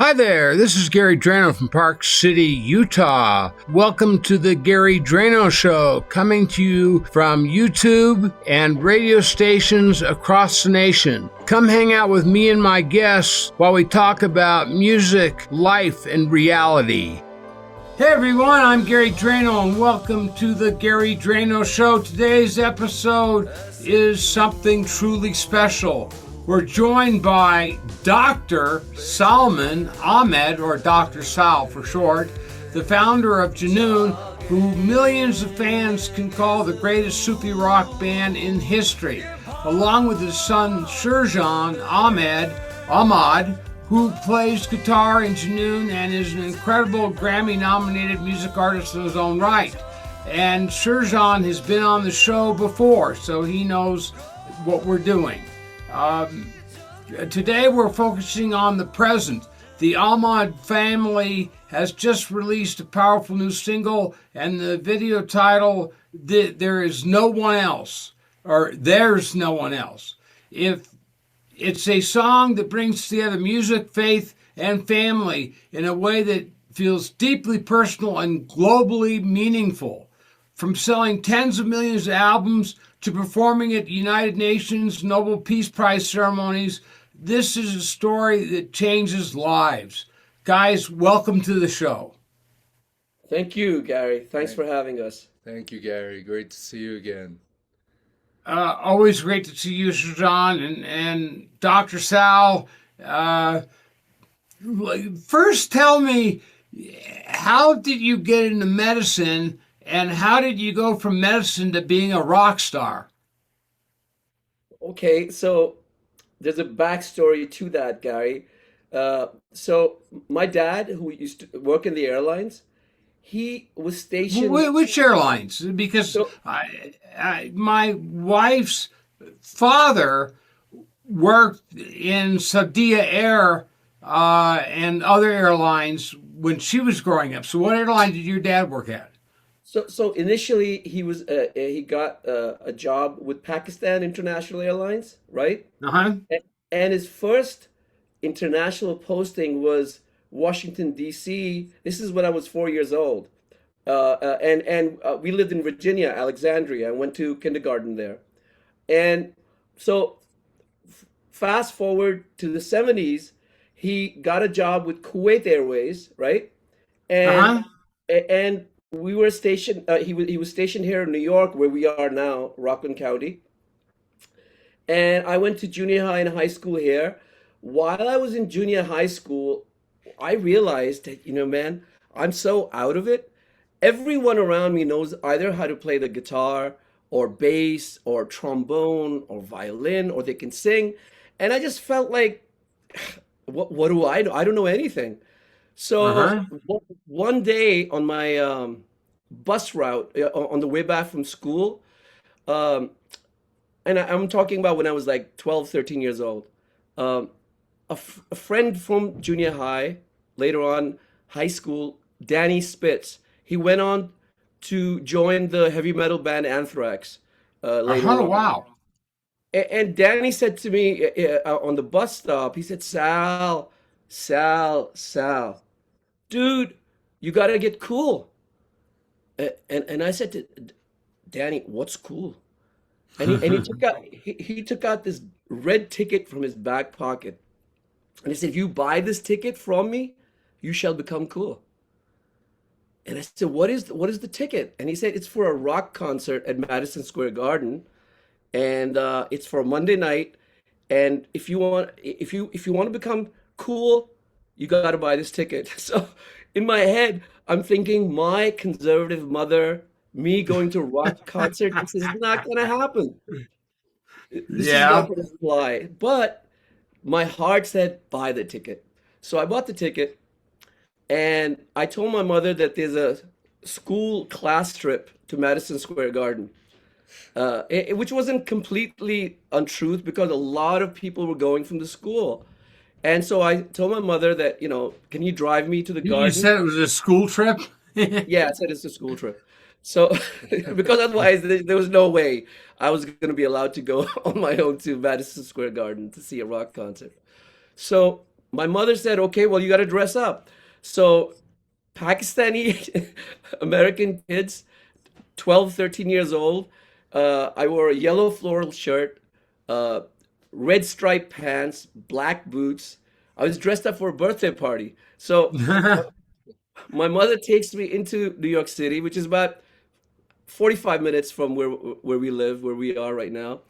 Hi there, this is Gary Dranow from Park City, Utah. Welcome to the Gary Dranow Show, coming to you from YouTube and radio stations across the nation. Come hang out with me and my guests while we talk about music, life, and reality. Hey everyone, I'm Gary Dranow and welcome to the Gary Dranow Show. Today's episode is something truly special. We're joined by Dr. Salman Ahmad, or Dr. Sal for short, the founder of Dranow, who millions of fans can call the greatest Sufi rock band in history, along with his son Sherjan Ahmad, who plays guitar in Dranow and is an incredible Grammy-nominated music artist in his own right. And Sherjan has been on the show before, so he knows what we're doing. Today we're focusing on the present. The Ahmad family has just released a powerful new single, and the video title, There Is No One Else, or There's No One Else. It's a song that brings together music, faith, and family in a way that feels deeply personal and globally meaningful. From selling tens of millions of albums to performing at United Nations Nobel Peace Prize ceremonies, this is a story that changes lives. Guys, welcome to the show. Thank you, Gary. Thanks for having us. Thank you, Gary. Great to see you again. Always great to see you, Sherjan, and Dr. Sal. First, tell me, how did you get into medicine? And how did you go from medicine to being a rock star? Okay, so there's a backstory to that, Gary. So my dad, who used to work in the airlines, he was stationed. Which airlines? Because So, my wife's father worked in Saudia Air and other airlines when she was growing up. So what airline did your dad work at? so initially he got a job with Pakistan International Airlines, right? Uh-huh. And his first international posting was Washington, D.C. This is when I was 4 years old. And we lived in Virginia, Alexandria. I went to kindergarten there. And so fast forward to the 70s, he got a job with Kuwait Airways, right? And Uh-huh. and we were stationed. He was stationed here in New York, where we are now, Rockland County. And I went to junior high and high school here. While I was in junior high school, I realized that, man, I'm so out of it. Everyone around me knows either how to play the guitar or bass or trombone or violin, or they can sing. And I just felt like, what do I know? I don't know anything. So Uh-huh. one day on my bus route, on the way back from school, um, and I'm talking about when I was like 12, 13 years old. Um, a friend from junior high, later on high school, Danny Spitz, he went on to join the heavy metal band Anthrax later Uh-huh. on. Wow. And Danny said to me on the bus stop, he said, Sal, dude, you gotta get cool. And I said to Danny, what's cool? And he took out this red ticket from his back pocket. And he said, if you buy this ticket from me, you shall become cool. And I said, what is the ticket? And he said, it's for a rock concert at Madison Square Garden, and it's for a Monday night. And if you want to become cool, you got to buy this ticket. So in my head, I'm thinking, my conservative mother, me going to a rock concert, this is not going to happen. This is not Yeah. going to fly. But my heart said, buy the ticket. So I bought the ticket, and I told my mother that there's a school class trip to Madison Square Garden, which wasn't completely untruth because a lot of people were going from the school. And so I told my mother that, can you drive me to the You garden? said it was a school trip? Yeah, I said it's a school trip. So, because otherwise there was no way I was going to be allowed to go on my own to Madison Square Garden to see a rock concert. So my mother said, okay, well, you got to dress up. So Pakistani American kids, 12, 13 years old. I wore a yellow floral shirt, uh, red striped pants, black boots. I was dressed up for a birthday party. So my mother takes me into New York City, which is about 45 minutes from where we live, where we are right now.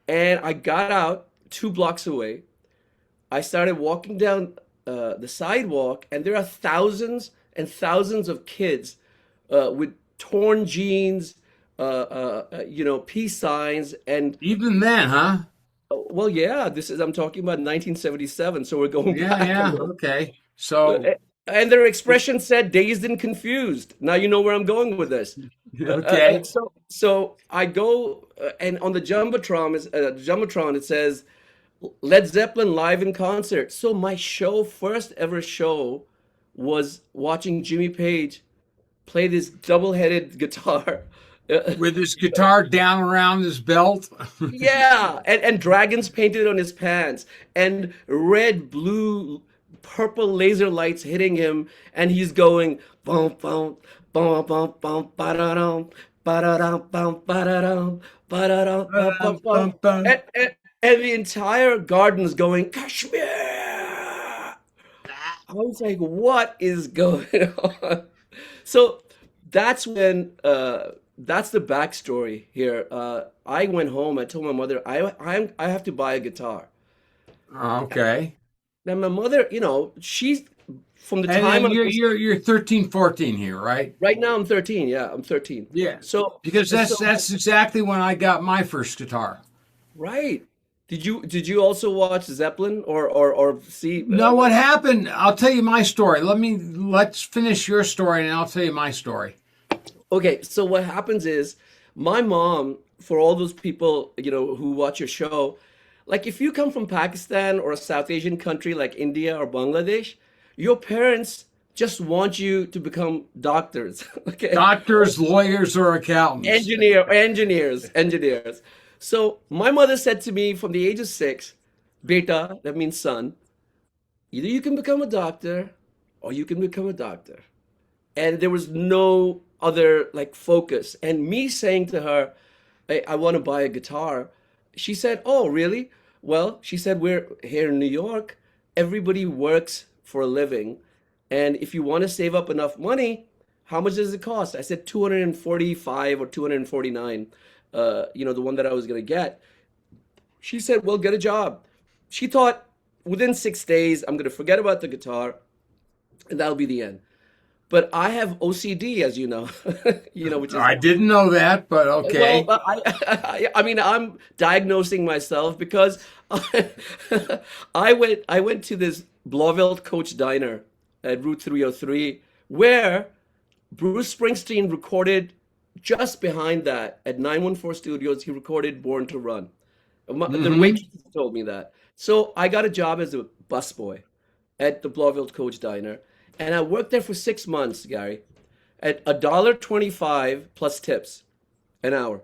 And I got out 2 blocks away. I started walking down the sidewalk, and there are thousands and thousands of kids with torn jeans, peace signs, and Even then, huh? well, yeah, I'm talking about 1977, so we're going Yeah, back a yeah. little. Okay. Uh, So, And their expression said dazed and confused. Now you know where I'm going with this. okay. So I go, and on the Jumbotron, it says Led Zeppelin live in concert. So my first ever show, was watching Jimmy Page play this double-headed guitar. With his guitar down around his belt. Yeah, and dragons painted on his pants, and red, blue, purple laser lights hitting him, and he's going bum bum bum bum bum ba-da-dum, ba-da-dum, bum ba-da-dum, ba-da-dum, bum bum Bum, bum. bum, bum. And the entire garden's going Kashmir. I was like, what is going on? So that's when that's the backstory here. I went home. I told my mother I have to buy a guitar. Okay. Now my mother, she's from the And time then I you're was you're you're 13, 14 here, right? right now I'm 13. Yeah, I'm 13. Yeah. So Because that's so that's exactly when I got my first guitar. right. Did you also watch Zeppelin or see? No, what happened? I'll tell you my story. Let's finish your story and I'll tell you my story. Okay, so what happens is my mom, for all those people, who watch your show, like if you come from Pakistan or a South Asian country like India or Bangladesh, your parents just want you to become doctors, okay? Doctors, lawyers, or accountants. Engineers. So my mother said to me from the age of 6, beta, that means son, either you can become a doctor or you can become a doctor. And there was no other like focus. And me saying to her, I want to buy a guitar, she said, oh, really? Well, she said, we're here in New York. Everybody works for a living. And if you want to save up enough money, how much does it cost? I said 245 or 249, the one that I was going to get. She said, well, get a job. She thought within 6 days, I'm going to forget about the guitar and that'll be the end. But I have OCD, as you know, which is I didn't know that, but well, okay. I mean, I'm diagnosing myself because I went to this Blauvelt Coach Diner at Route 303 where Bruce Springsteen recorded just behind that at 914 Studios. He recorded Born to Run. The Hmm. waitress told me that. So I got a job as a busboy at the Blauvelt Coach Diner, and I worked there for 6 months, Gary, at $1.25 plus tips an hour.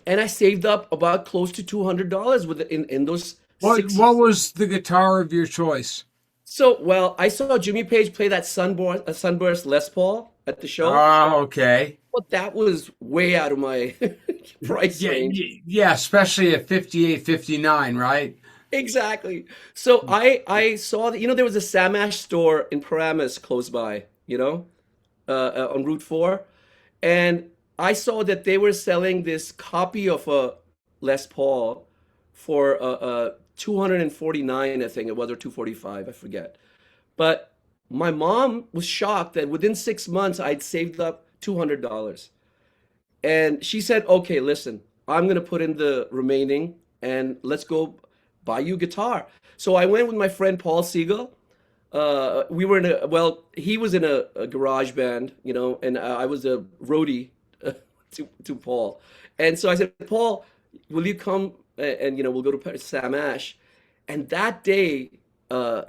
And I saved up about close to $200 in those What six. what was the guitar of your choice? So, well, I saw Jimmy Page play that Sunburst Les Paul at the show. Oh, okay. But that was way out of my price Yeah, range. yeah, especially at 58, 59, right? Exactly. So I saw that, there was a Samash store in Paramus close by, on Route 4. And I saw that they were selling this copy of a Les Paul for 249, I think it was, or 245, I forget. But my mom was shocked that within 6 months I'd saved up $200. And she said, okay, listen, I'm going to put in the remaining and let's go buy you a guitar. So I went with my friend Paul Siegel. We were he was in a garage band, and I was a roadie to Paul. And so I said, Paul, will you come and, we'll go to Sam Ash. And that day,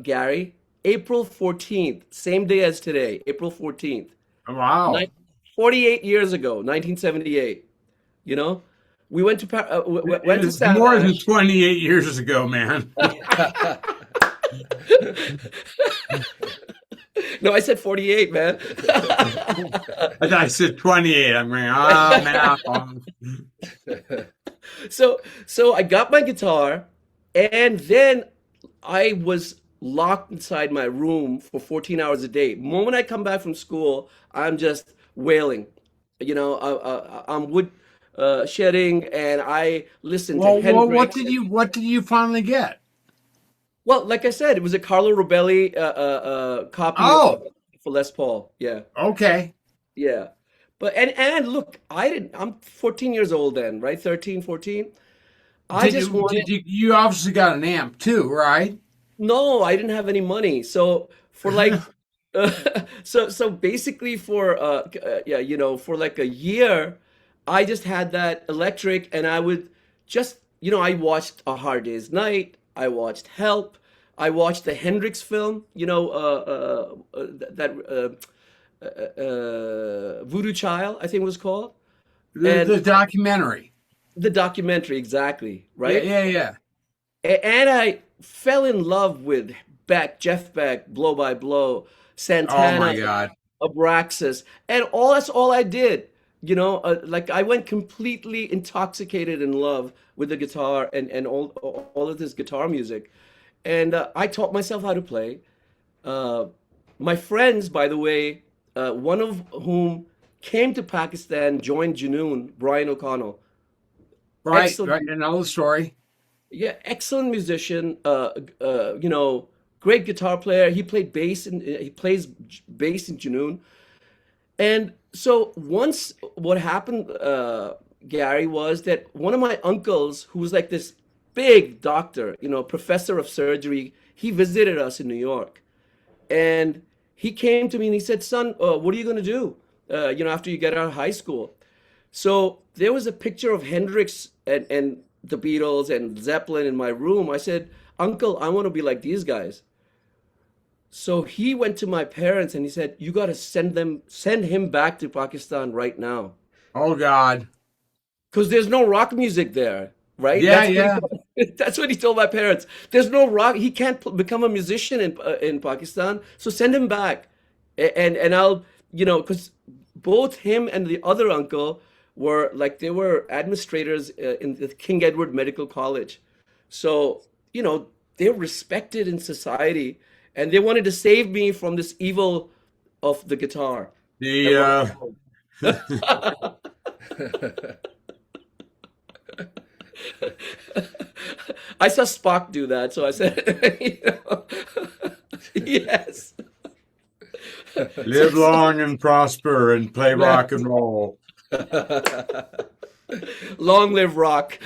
Gary, April 14th, same day as today, April 14th, Wow. 48 years ago, 1978, we went to It went to was Sam more than Ash. 28 years ago, man. No, I said 48, man. I said 28. I'm going, man. So I got my guitar, and then I was locked inside my room for 14 hours a day. Moment I come back from school, I'm just wailing. I'm wood shedding, and I listen to Well, what Hendrix. did you finally get? Well, like I said, it was a Carlo Rovelli copy of Oh, for Les Paul. Yeah, okay. yeah. But and look, I'm 14 years old then, right? 13, 14. I Did just you wanted. did you you obviously got an amp too, right? No, I didn't have any money. So for like, so basically for yeah, for like a year, I just had that electric, and I would just, I watched A Hard Day's Night. I watched Help. I watched the Hendrix film. That Voodoo Child, I think it was called, The and documentary. the documentary exactly, Yeah, right? yeah, yeah. And I fell in love with Jeff Beck, Blow by Blow, Oh Santana, my God. Abraxas, and that's all I did. Like I went completely intoxicated in love with the guitar and all of this guitar music, and I taught myself how to play. Uh, my friends, by the way, one of whom came to Pakistan, joined Junoon, Brian O'Connell, Right, excellent. right. I know the story. Yeah, excellent musician. Great guitar player. He plays bass in Junoon. And so once what happened, Gary, was that one of my uncles, who was like this big doctor, professor of surgery, he visited us in New York, and he came to me and he said, "Son, what are you going to do? After you get out of high school?" So there was a picture of Hendrix and the Beatles and Zeppelin in my room. I said, "Uncle, I want to be like these guys." So he went to my parents and he said, "You got to send him back to Pakistan right now, Oh God. because there's no rock music there." Right? Yeah, yeah. That's what he told my parents. There's no rock. He can't become a musician in Pakistan. So send him back, and I'll, because both him and the other uncle they were administrators in the King Edward Medical College. So, they're respected in society, and they wanted to save me from this evil of the guitar The and rock and roll. I saw Spock do that, so I said, yes. So, live long and prosper and play rock and roll. long live rock.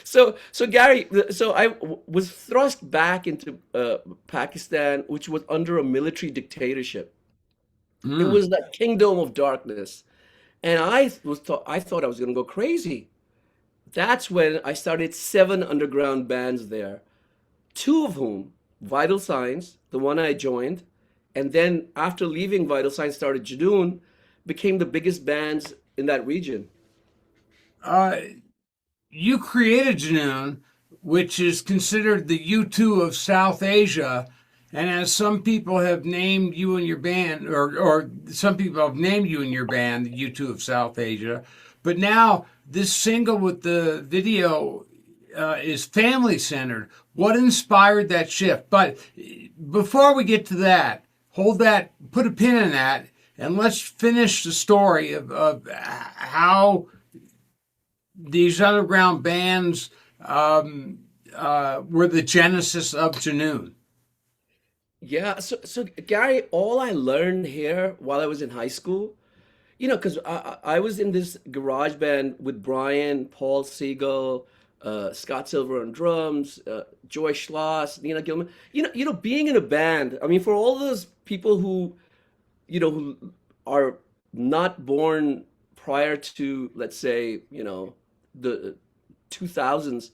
So Gary, so was thrust back into Pakistan, which was under a military dictatorship. It Mm. was that kingdom of darkness, and I thought I was going to go crazy. That's when I started 7 underground bands there, two of whom, Vital Signs, the one I joined, and then after leaving Vital Signs, started Jadoon, became the biggest bands in that region. Uh, you created Janoon, which is considered the U2 of South Asia. And as some people have named you and your band, or some people have named you and your band, the U2 of South Asia. But now this single with the video is family centered. What inspired that shift? But before we get to that, hold that, put a pin in that, and let's finish the story of how these underground bands were the genesis of Janoon. Yeah, so Gary, all I learned here while I was in high school, because I was in this garage band with Brian, Paul Siegel, Scott Silver on drums, Joy Schloss, Nina Gilman. Being in a band. I mean, for all those people who are not born prior to, let's say, the 2000s,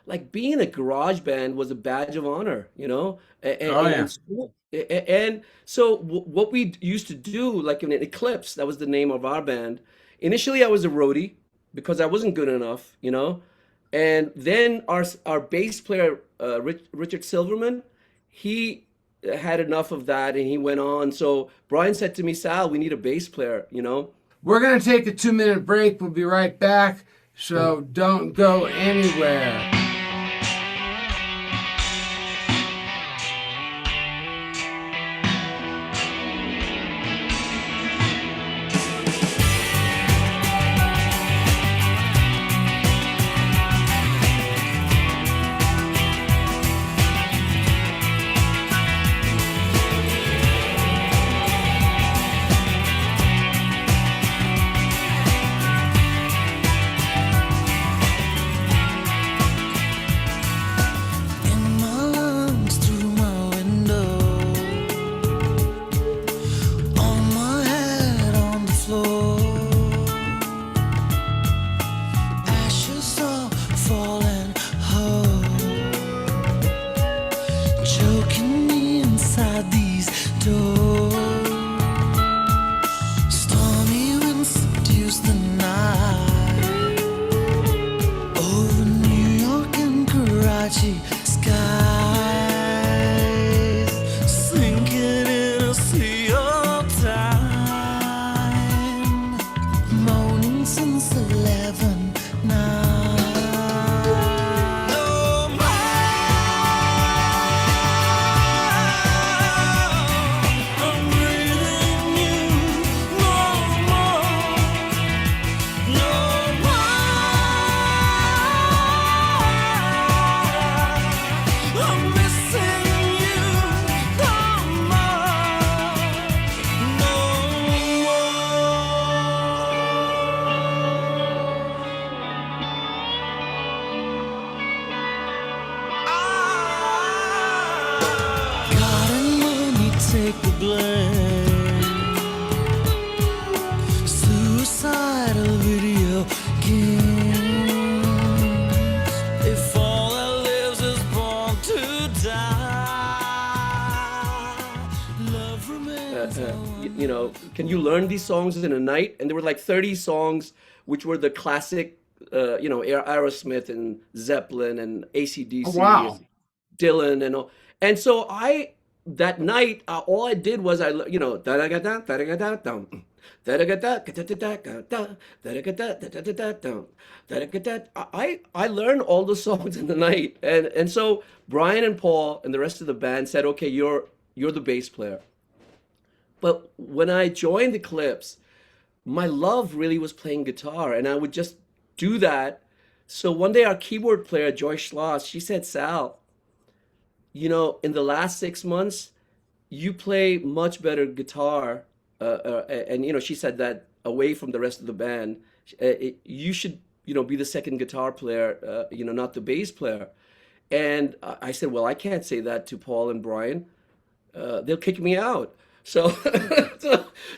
like being in a garage band was a badge of honor, Oh in yeah. school. And so what we used to do, like in Eclipse, that was the name of our band. Initially, I was a roadie because I wasn't good enough, And then our bass player, Richard Silverman, he had enough of that and he went on. So Brian said to me, Sal, we need a bass player, you know? We're going to take a 2-minute break. We'll be right back. So don't go anywhere. You know, can you learn these songs in a night? And there were like 30 songs, which were the classic, you know, Aerosmith and Zeppelin and AC/DC. Oh, wow. And Dylan and all. And so that night, all I did was you know, da-da-ga-da, da-da-ga-da, dum, da-da-ga-da, da-da-da-da, da-da, da-da-ga-da, da-da-da-da, dum, da-da-ga-da. I learned all the songs in the night. And so Brian and Paul and the rest of the band said, okay, you're the bass player. But when I joined the Clips, my love really was playing guitar, and I would just do that. So one day our keyboard player, Joy Schloss, she said, Sal, you know, in the last 6 months, you play much better guitar. And, you know, she said that away from the rest of the band, you should, you know, be the second guitar player, you know, not the bass player. And I said, well, I can't say that to Paul and Brian. They'll kick me out. So,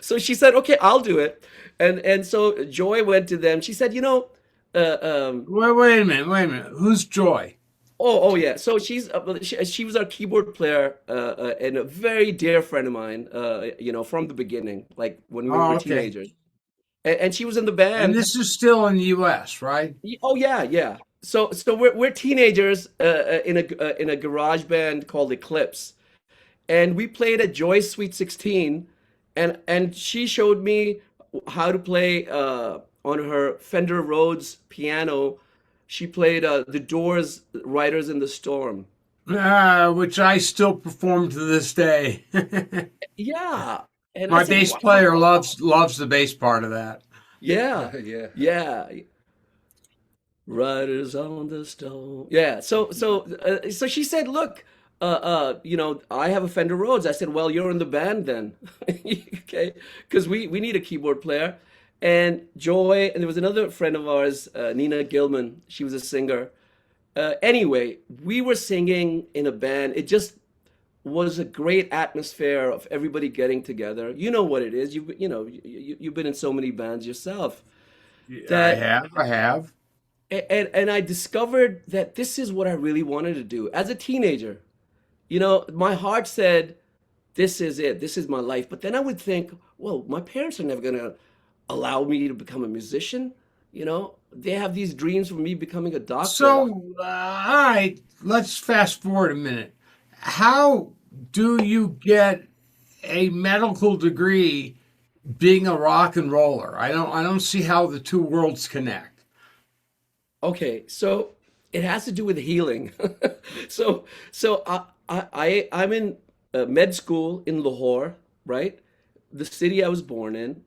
so she said, okay, I'll do it. And so Joy went to them. She said, you know, Wait a minute. Who's Joy? Oh yeah. So she was our keyboard player and a very dear friend of mine. You know, from the beginning, like when we were okay. teenagers. And she was in the And band. this is still in the U.S., right? Oh yeah. So we're teenagers in a garage band called Eclipse, and we played at Joy's Sweet 16, and she showed me how to play on her Fender Rhodes piano. She played The Doors' "Riders in the Storm." Which I still perform to this day. Yeah, and My I said, bass wow. player loves the bass part of that. Yeah, Yeah. yeah. Riders on the Storm. Yeah. So she said, "Look, you know, I have a Fender Rhodes." I said, "Well, you're in the band then, okay? Because we need a keyboard player." And Joy, and there was another friend of ours, Nina Gilman. She was a singer. Anyway, we were singing in a band. It just was a great atmosphere of everybody getting together. You know what it is. You know, you've been in so many bands yourself. I have. And I discovered that this is what I really wanted to do as a teenager. You know, my heart said, this is it. This is my life. But then I would think, well, my parents are never going to allow me to become a musician. You know, they have these dreams for me becoming a doctor. So, all right, let's fast forward a minute. How do you get a medical degree being a rock and roller? I don't see how the two worlds connect. Okay, so it has to do with healing. I'm in med school in Lahore, right? The city I was born in.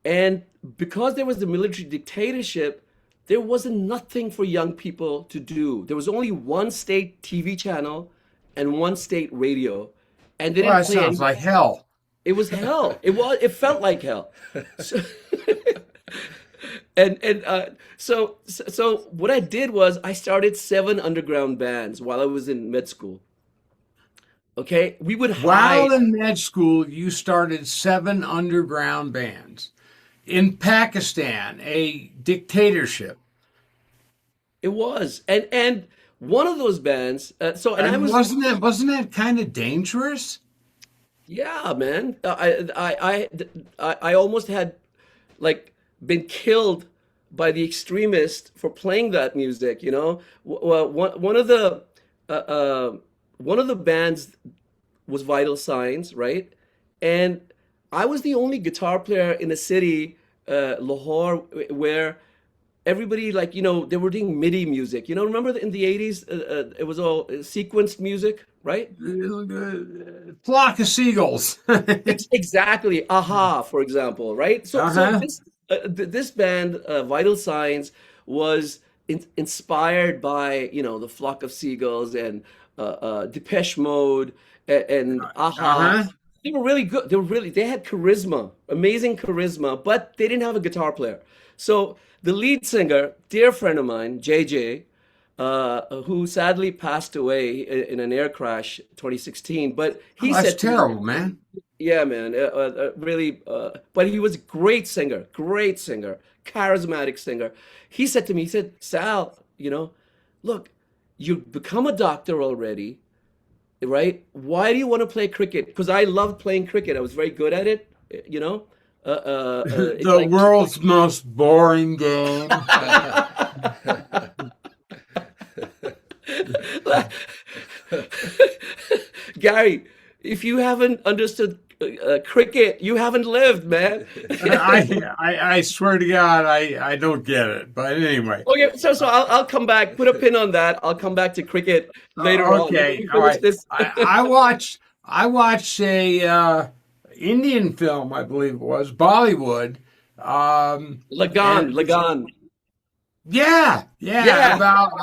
And because there was the military dictatorship, there wasn't nothing for young people to do. There was only one state TV channel and one state radio, and they Well, didn't that play sounds any. like hell. It was hell. It felt like hell. So, so what I did was I started 7 underground bands while I was in med school. Okay, we would hide. While in med school, you started 7 underground bands in Pakistan, a dictatorship. It was, and one of those bands. And I And was. wasn't that kind of dangerous? Yeah, man. I almost had like been killed by the extremists for playing that music, you know. Well, uh, uh, one of the bands was Vital Signs, right? And I was the only guitar player in a city, Lahore, where everybody like, they were doing MIDI music. Remember in the 80s, it was all sequenced music, right? Flock of seagulls. Exactly. Aha, for example, right? So Uh-huh. this band, Vital Signs, was inspired by the Flock of Seagulls and Depeche Mode and Aha. Uh-huh. They were really good. They had charisma, amazing charisma, but they didn't have a guitar player. So the lead singer, dear friend of mine, JJ, who sadly passed away in an air crash 2016, but Oh, he that's said to me, terrible, man. yeah, man, really, but he was a great singer, charismatic singer. He said to me, he said, Sal, look, you become a doctor already, right? Why do you want to play cricket? Because I loved playing cricket. I was very good at it, you know. It's The like world's most boring game. Gary, if you haven't understood cricket, you haven't lived, man. I swear to God, I don't get it. But anyway, Okay, so I'll come back. Put a pin on that. I'll come back to cricket later on. Let okay, me all finish right. this. I watched a Indian film, I believe it was Bollywood. Lagan, And Lagan. yeah, Yeah,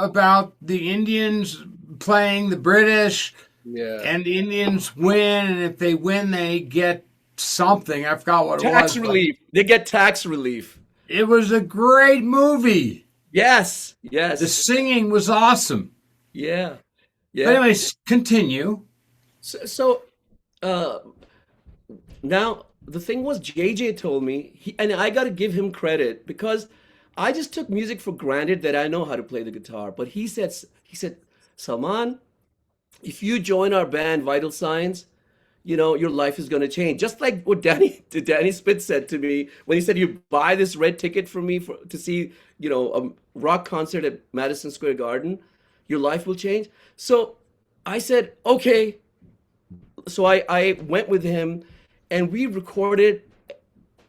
about the Indians playing the British, Yeah. and the Indians win, and if they win, they get something. I forgot what it tax was, but relief. They get tax relief. it was a great movie. Yes, The yes, singing was awesome. yeah, But yeah. anyways, continue. So uh, now the thing was, JJ told me, and I got to give him credit because I just took music for granted that I know how to play the guitar. But he said, Salman, if you join our band, Vital Signs, your life is going to change. Just like what Danny Spitz said to me when he said, you buy this red ticket for me to see, a rock concert at Madison Square Garden, your life will change. So I said, okay. So I went with him and we recorded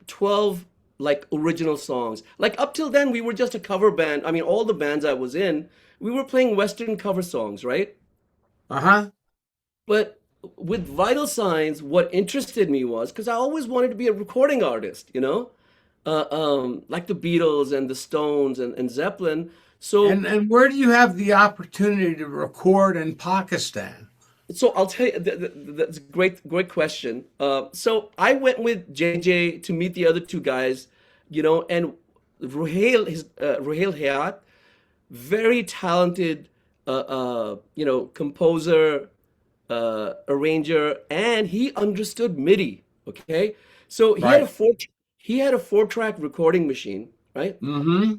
12 like original songs. Like up till then, we were just a cover band. I mean, all the bands I was in, we were playing Western cover songs, right? Uh-huh. But with Vital Signs, what interested me was because I always wanted to be a recording artist, like the Beatles and the Stones and Zeppelin. So, And where do you have the opportunity to record in Pakistan? so I'll tell you, that's a great question. So I went with JJ to meet the other two guys, and Ruhail Hayat, very talented, composer, arranger, and he understood MIDI. Okay, so Right. he had a 4-track recording machine, right? Mm-hmm.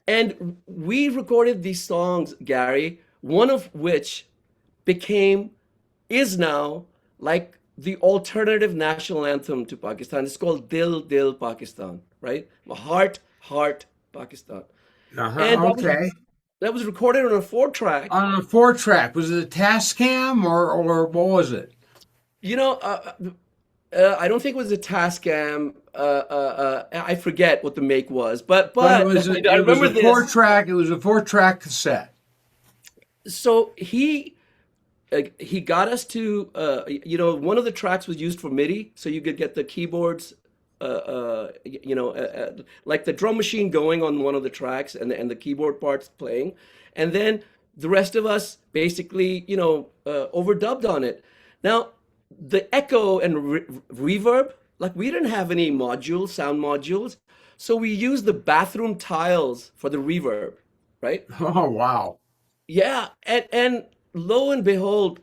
And we recorded these songs, Gary, one of which became is now like the alternative national anthem to Pakistan. It's called Dil Dil Pakistan, right? Heart, Heart, Pakistan. and Okay. that was recorded on a 4 track. On a 4 track, was it a Tascam or what was it? You know, I don't think it was a Tascam. I forget what the make was, But but I it was remember a four this. track. It was a 4 track cassette. So he got us to one of the tracks was used for MIDI, so you could get the keyboards, like the drum machine going on one of the tracks and the keyboard parts playing, and then the rest of us basically overdubbed on it. Now the echo and reverb, like we didn't have any modules, sound modules, so we used the bathroom tiles for the reverb, right? Oh wow! Yeah, and lo and behold,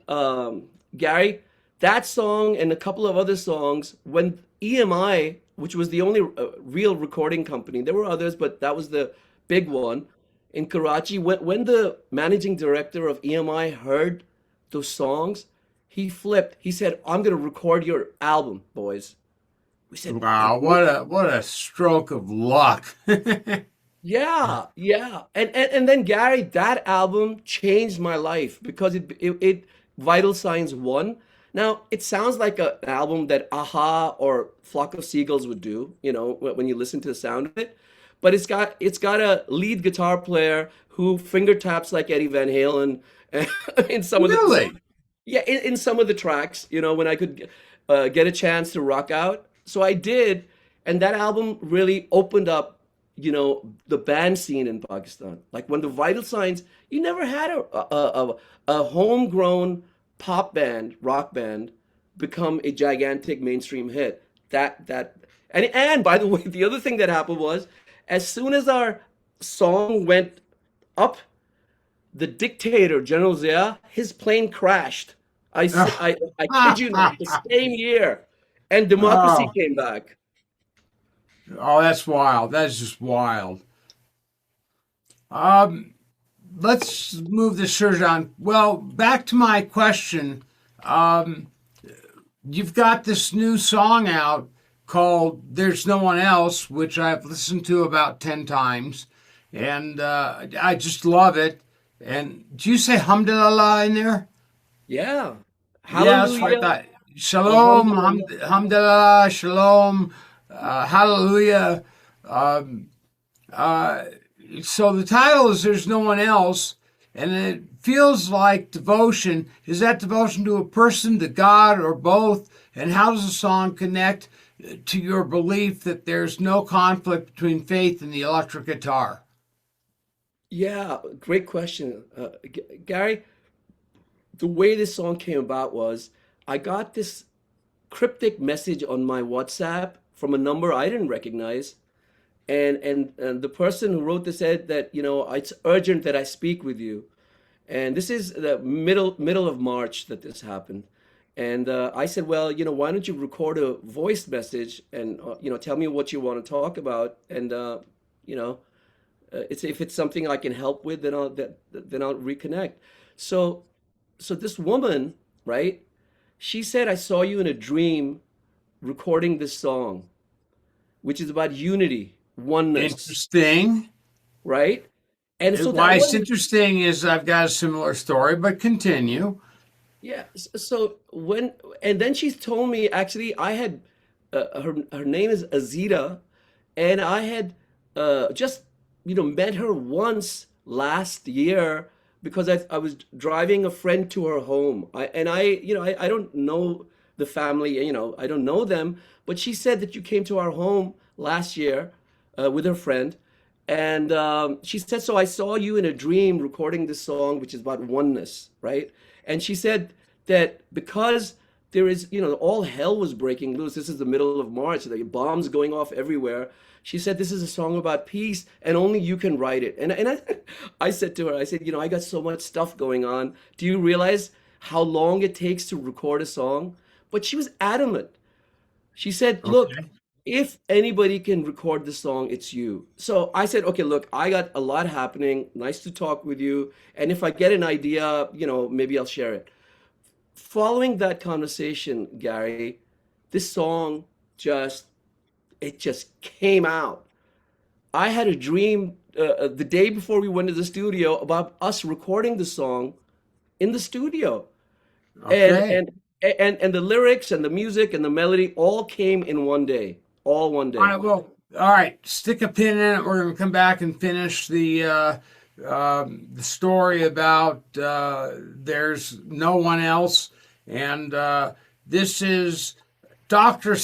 Gary, that song and a couple of other songs, when EMI, which was the only real recording company, there were others, but that was the big one in Karachi. When the managing director of EMI heard those songs, he flipped. He said, "I'm gonna record your album, boys." We said, Wow! What a stroke of luck! Yeah, yeah. And then Gary, that album changed my life because it Vital Signs won. Now, it sounds like an album that Aha or Flock of Seagulls would do, when you listen to the sound of it. But it's got a lead guitar player who finger taps like Eddie Van Halen in some of Really? yeah, in some of the tracks, when I could get a chance to rock out. So I did, and that album really opened up, the band scene in Pakistan. Like when the Vital Signs, you never had a homegrown pop band, rock band, become a gigantic mainstream hit. And by the way, the other thing that happened was, as soon as our song went up, the dictator, General Zia, his plane crashed. I kid you not, the same year. And democracy Oh, came back. oh, that's wild. That's just wild. Um, let's move to Sherjan. Well, back to my question. Um, you've got this new song out called "There's No One Else," which I've listened to about 10 times, and I just love it. And do you say "Hamdallah" in there? Yeah. Yeah, that's what I Hallelujah. thought. Shalom, Alhamdulillah. hamdallah, shalom, hallelujah. Um, uh, so the title is "There's No One Else," and it feels like devotion. Is that devotion to a person, to God, or both? And how does the song connect to your belief that there's no conflict between faith and the electric guitar? Yeah, great question. Gary, the way this song came about was I got this cryptic message on my WhatsApp from a number I didn't recognize. And the person who wrote this said that, it's urgent that I speak with you. And this is the middle of March that this happened. And I said, well, why don't you record a voice message and tell me what you want to talk about, and you know, if it's something I can help with, then I'll reconnect. So this woman, right? She said, I saw you in a dream recording this song, which is about unity, oneness, Interesting. right? And so that Why it's wasn't. interesting is I've got a similar story, but continue. Yeah. So and then she told me, actually, I had her name is Azita, and I had just met her once last year because I was driving a friend to her home. I don't know the family, I don't know them, but she said that you came to our home last year with her friend. And she said, so I saw you in a dream recording this song, which is about oneness, right? And she said that because there is, all hell was breaking loose. This is the middle of March, the bombs going off everywhere. She said, this is a song about peace and only you can write it. And I said to her, I said, I got so much stuff going on. Do you realize how long it takes to record a song? But she was adamant. She said, look, Okay. if anybody can record the song, it's you. So I said, okay, look, I got a lot happening. Nice to talk with you. And if I get an idea, maybe I'll share it. Following that conversation, Gary, this song just, it just came out. I had a dream the day before we went to the studio about us recording the song in the studio, and Okay. and and the lyrics and the music and the melody all came in one day, all one All day. right. Well, all right. Stick a pin in it. We're going to come back and finish the story about there's no one else, and this is Dr.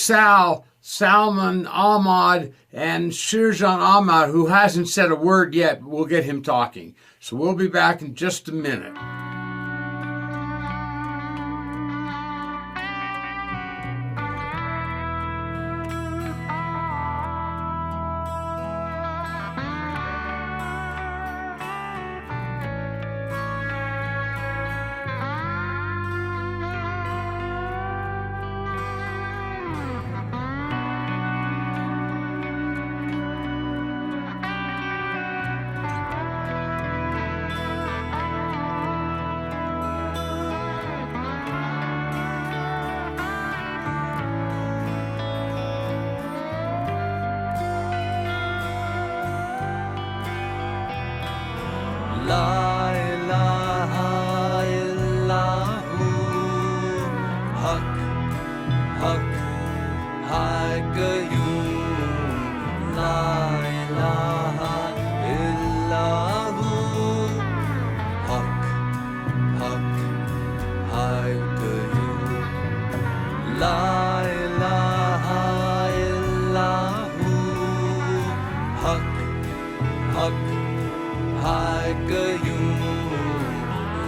Salman Ahmad, and Sherjan Ahmad, who hasn't said a word yet. We'll get him talking. So we'll be back in just a minute. La ilaha illahu hak hak hai qayyum. La ilaha illahu hak hak hai qayyum. La ilaha illahu hak hak hai qayyum.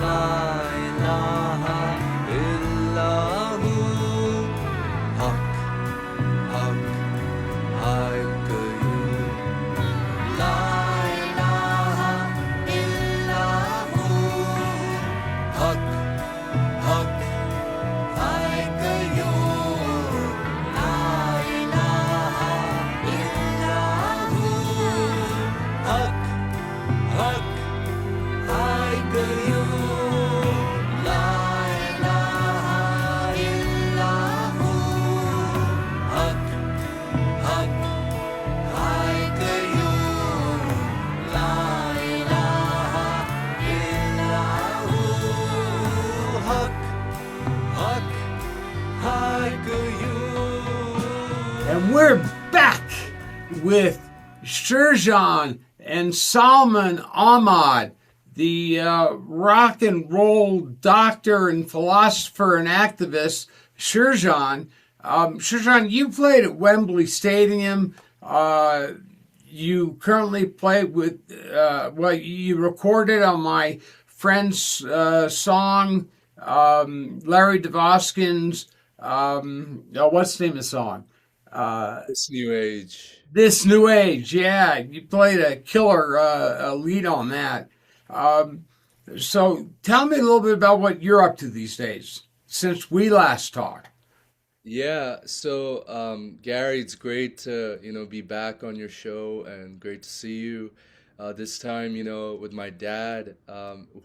La ilaha illahu hak hak hai qayyum. La ilaha illahu hak hak hai qayyum. La ilaha illahu hak hak hai qayyum. La ilaha illahu hak hak hai qayyum. La ilaha illahu hak hak hai qayyum. And we're back with Sherjan and Salman Ahmad, the rock and roll doctor and philosopher and activist. Sherjan, you played at Wembley Stadium. You currently play with, you recorded on my friend's song, Larry DeVoskin's, what's the name of the song? This new age. This New Age, yeah. You played a killer lead on that. So tell me a little bit about what you're up to these days since we last talked. Yeah, so Gary, it's great to, be back on your show and great to see you. This time, with my dad,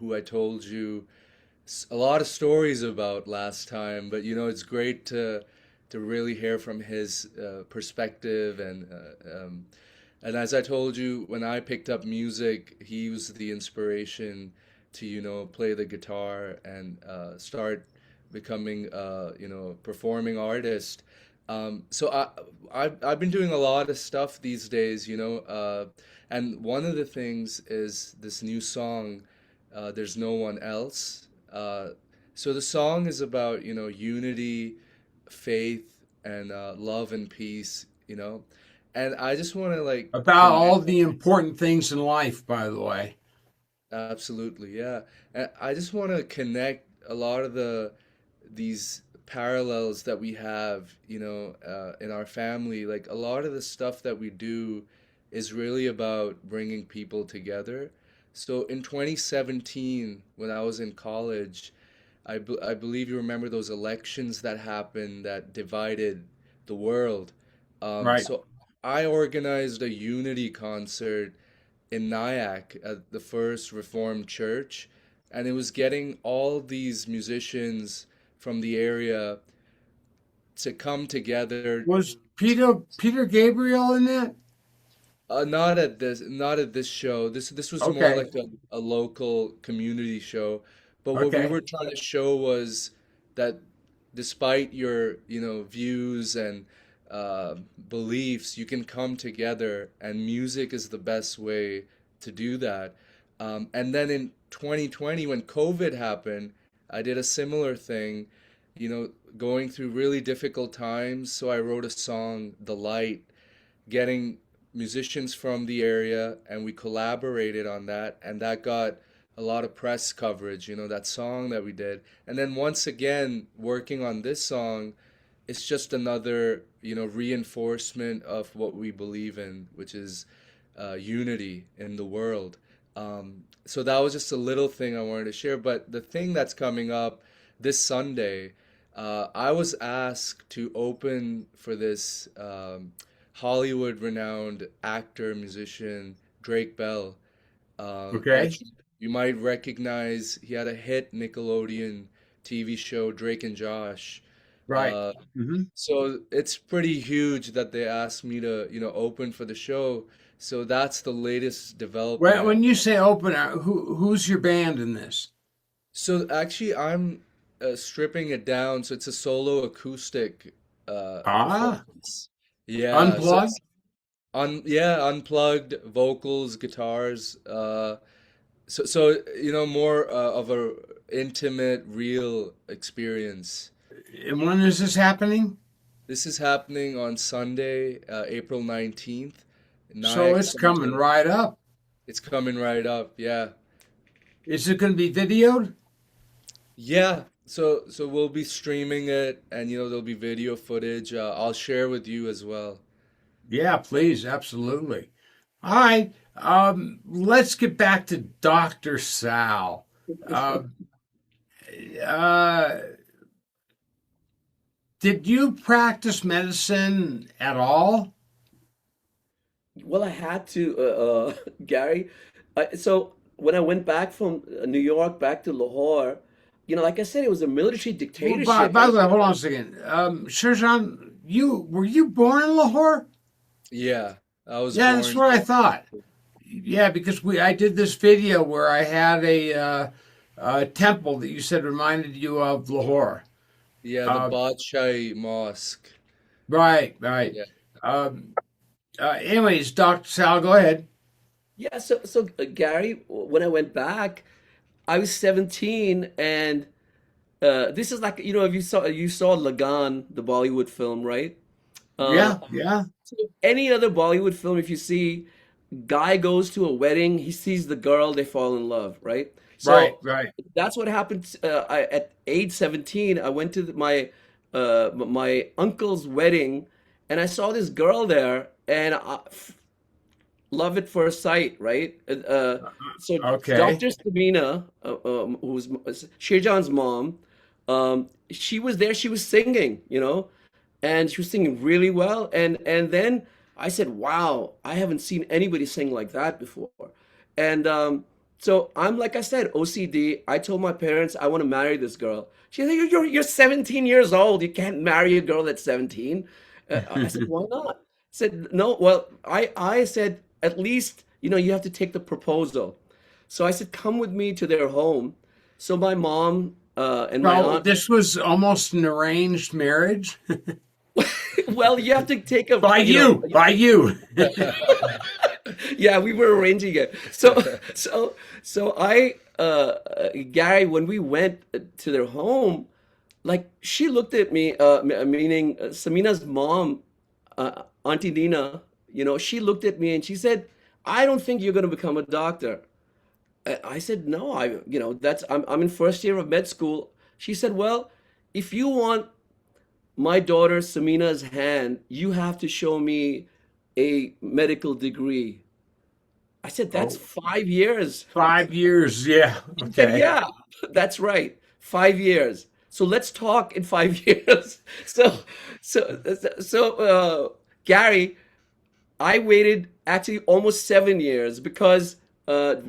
who I told you a lot of stories about last time, but it's great to really hear from his perspective and as I told you, when I picked up music, he was the inspiration to play the guitar and start becoming performing artist. So I've been doing a lot of stuff these days, and one of the things is this new song, There's No One Else. So the song is about unity, faith, and love and peace, and I just want to like About all connect. the important things in life, by the way. Absolutely, yeah. And I just want to connect a lot of these parallels that we have, in our family. Like a lot of the stuff that we do is really about bringing people together. So in 2017, when I was in college, I believe you remember those elections that happened that divided the world. Right. So I organized a unity concert in Nyack at the First Reformed Church, and it was getting all these musicians from the area to come together. Was Peter Gabriel in that? not at this show. This was more Okay. like a local community show. But what we Okay. were trying to show was that despite your, views and uh, beliefs, you can come together, and music is the best way to do that. And then in 2020, when COVID happened, I did a similar thing, going through really difficult times. So I wrote a song, The Light, getting musicians from the area, and we collaborated on that, and that got a lot of press coverage, that song that we did. And then once again, working on this song, it's just another, reinforcement of what we believe in, which is unity in the world. So that was just a little thing I wanted to share. But the thing that's coming up this Sunday, I was asked to open for this Hollywood renowned actor, musician, Drake Bell. Okay. Actually, you might recognize, he had a hit Nickelodeon TV show, Drake and Josh. Right. Uh, Hmm. so it's pretty huge that they asked me to, open for the show. So that's the latest When development. you say open, who's your band in this? So actually, I'm stripping it down. So it's a solo acoustic Ah, performance. Yeah. So unplugged. it's unplugged vocals, guitars. So more of a intimate, real experience. And when is this happening? This is happening on Sunday, April 19th, So Nyack it's coming Center. right up. It's coming right up. Yeah. Is it going to be videoed? Yeah. So we'll be streaming it, and there'll be video footage. I'll share with you as well. Yeah, please, absolutely. All right, let's get back to Dr. Sal. Uh, uh, did you practice medicine at all? Well, I had to, Gary. So when I went back from New York back to Lahore, like I said, it was a military Well, dictatorship. by the way, hold on a second. Sherjan, were you born in Lahore? Yeah, I was Yeah, that's born. what I thought. Yeah, because I did this video where I had a temple that you said reminded you of Lahore. Yeah, the Uh, Badshai Mosque. right, right. Yeah. Um, anyways, Dr. Sal, go ahead. Yeah, so Gary, when I went back, I was 17, and this is like, if you saw Lagan, the Bollywood film, right? Uh, Yeah, yeah. so any other Bollywood film, if you see guy goes to a wedding, he sees the girl, they fall in love, right? Right, So right. that's what happened. At age 17, I went to my uncle's wedding, and I saw this girl there, and love at first sight, right? So Okay. Dr. Sabina, who's Sherjan's mom, she was there. She was singing, and she was singing really well. And then I said, "Wow, I haven't seen anybody sing like that before." And so I'm like I said, OCD. I told my parents I want to marry this girl. She said, "You're 17 years old. You can't marry a girl that's 17." I said, "Why not?" Said, "No, well, I said at least you have to take the proposal." So I said, "Come with me to their home." So my mom and my So aunt, this was almost an arranged marriage well, you have to take by you, by you. yeah, we were arranging it. So I, Gary, when we went to their home, like she looked at me, meaning Samina's mom, Auntie Nina, she looked at me and she said, "I don't think you're going to become a doctor." I said, "No, I'm in first year of med school." She said, "Well, if you want my daughter Samina's hand, you have to show me a medical degree." I said, "That's Oh, 5 years." 5 years. Yeah. She said, Okay. "Yeah, that's right. 5 years. So let's talk in 5 years." So, Gary, I waited actually almost 7 years because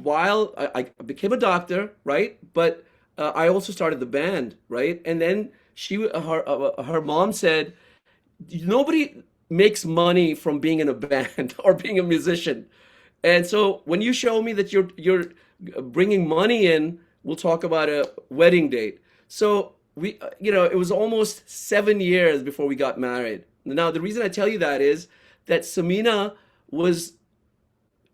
while I became a doctor, right? But I also started the band, right? And then her mom said, "Nobody makes money from being in a band or being a musician. And so when you show me that you're bringing money in, we'll talk about a wedding date. So it was almost 7 years before we got married. Now, the reason I tell you that is that Samina was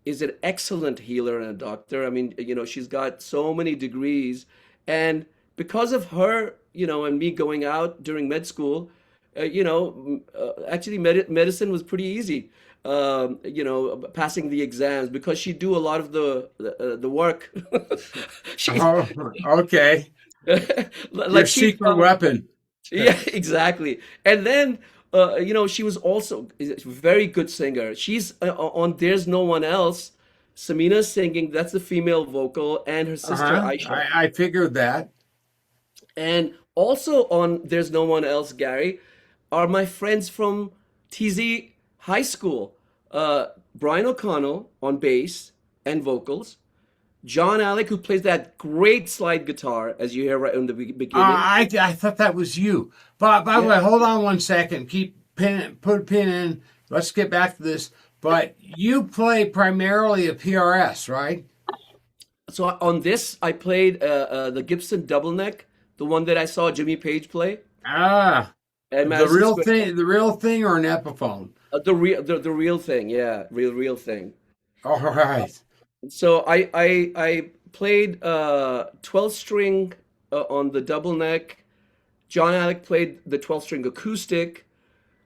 is an excellent healer and a doctor. I mean, she's got so many degrees, and because of her, and me going out during med school, actually medicine was pretty easy. Passing the exams because she do a lot of the work. She Oh, okay. Your like she secret weapon. yeah, exactly. And then she was also a very good singer. She's on There's No One Else. Samina's singing. That's the female vocal, and her sister Uh-huh. Aisha. I figured that. And also on There's No One Else, Gary, are my friends from TZ High School. Brian O'Connell on bass and vocals. John Alec, who plays that great slide guitar, as you hear right in the beginning. I thought that was you. But by the way, Yeah. hold on one second. Put a pin in. Let's get back to this. But you play primarily a PRS, right? So on this, I played the Gibson double neck, the one that I saw Jimmy Page play Ah, at the Madison real Square. thing, or an Epiphone. The real thing, yeah, real thing. All right. So I played 12 string on the double neck. John Alec played the 12 string acoustic.